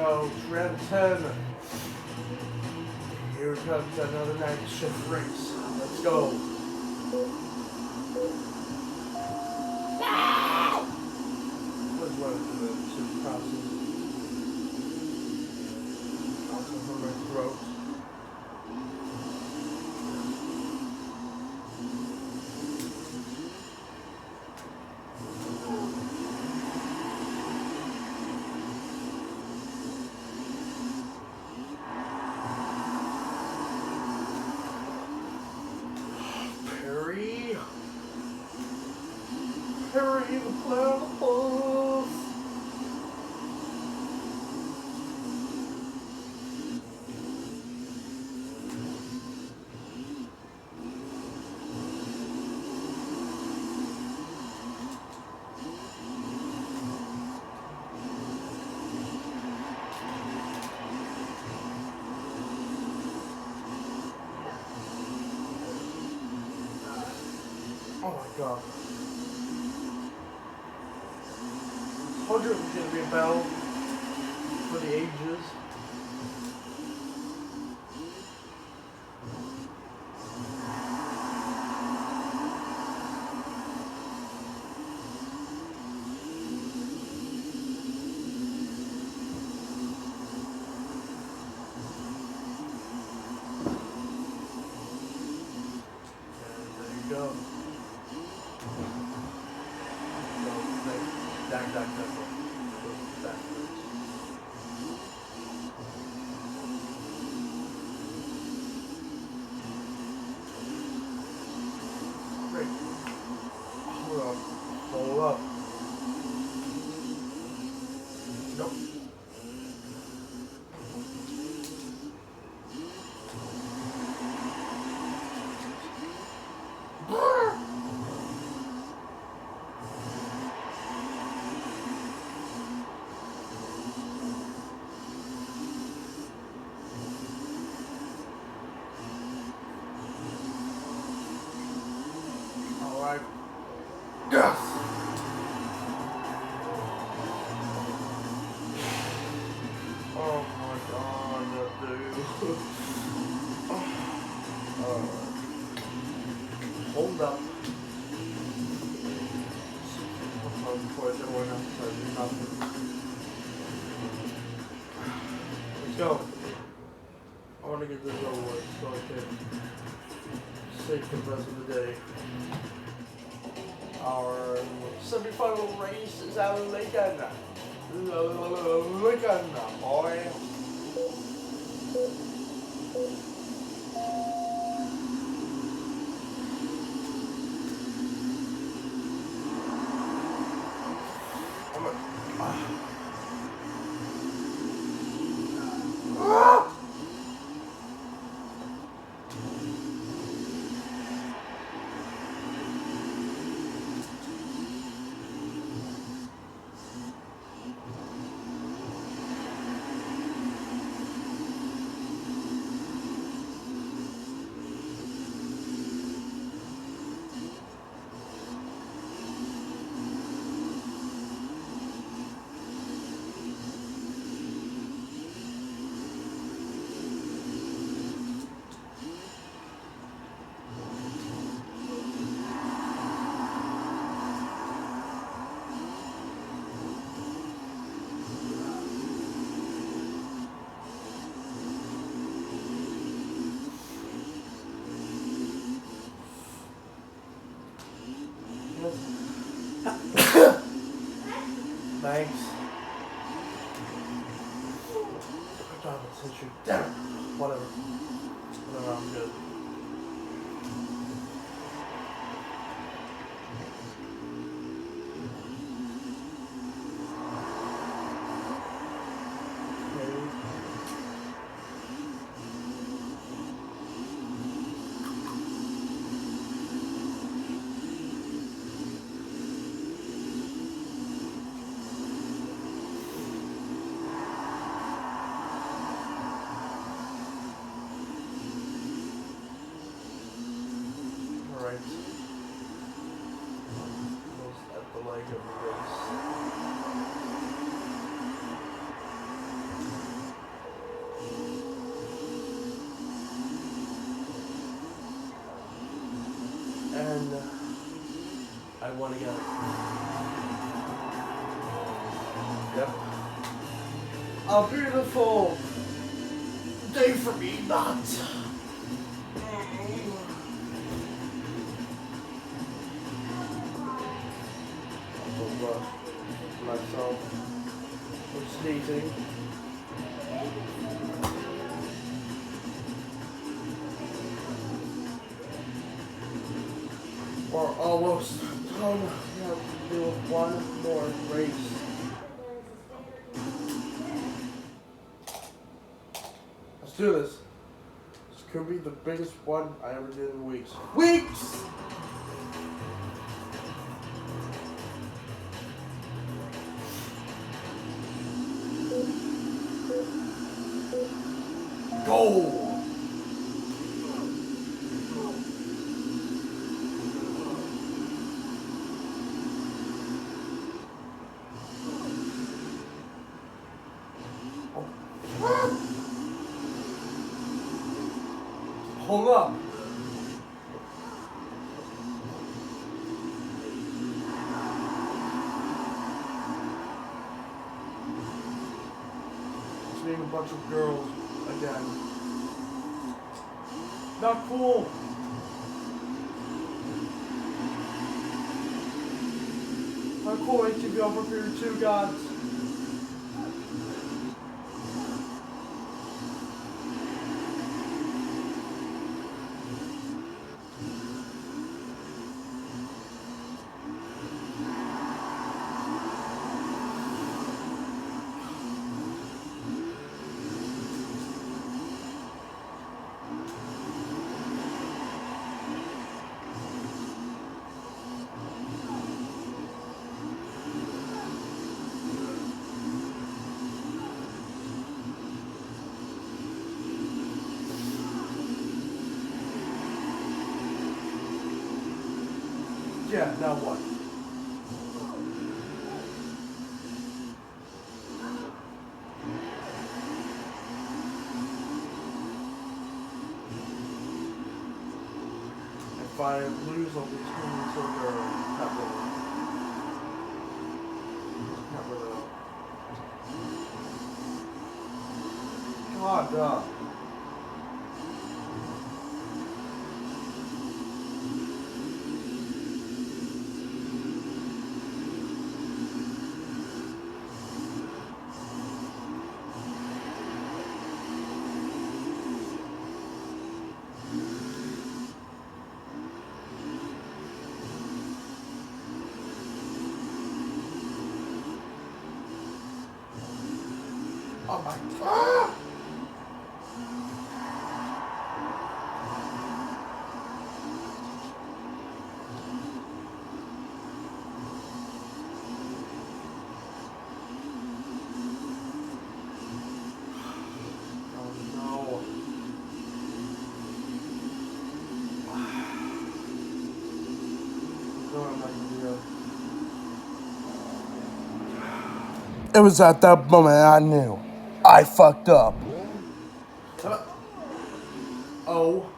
go. Round 10. Here comes another night shift race. Let's go. Let's run to the crosses. Also from my throat. Harry the Platypus! Oh my god. Told you it was going to be a battle for the ages. And there you go. Back. Great. Hold up. Nope. Alright. Yes! Oh my god, that dude. Hold up. Before everyone else says nothing. Let's go. I want to get this over with so I can save the rest of the day. Our semi-final race is out of Lincoln. Lincoln, boy. Thanks. Damn it. Whatever. I'm good. won again. Yep. A beautiful day for me, not. Myself. I'm sneezing. We're almost done. We have to do one more race. Let's do this. This could be the biggest one I ever did in weeks. Weeks! Go! Hold up. Seeing a bunch of girls again. Not cool. Not cool, ATV over for your two gods. Yeah, now what? If I lose, I'll be turning to a girl. Not really. God, oh my God! It was at that moment I knew I fucked up. Oh.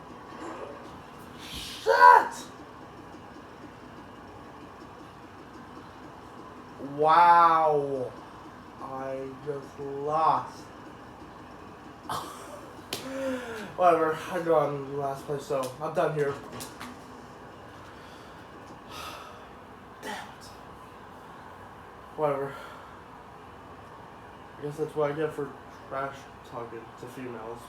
Shit! Wow. I just lost. Whatever, I go on the last place, so I'm done here. Damn it. Whatever. I guess that's what I get for trash talking to females.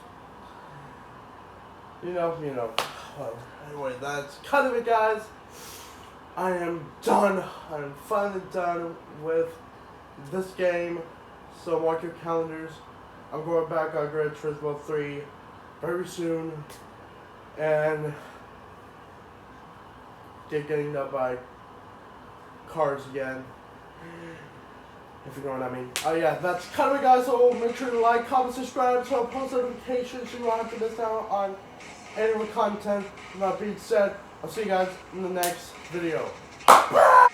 You know. Well, anyway, that's kind of it, guys. I am done. I am finally done with this game. So mark your calendars. I'm going back on Gran Turismo 3 very soon. And getting up by cars again. If you know what I mean. Oh yeah, that's kind of it, guys. So make sure to like, comment, subscribe, turn on post notifications so you don't have to miss out on any of the content. With that being said, I'll see you guys in the next video. Bye!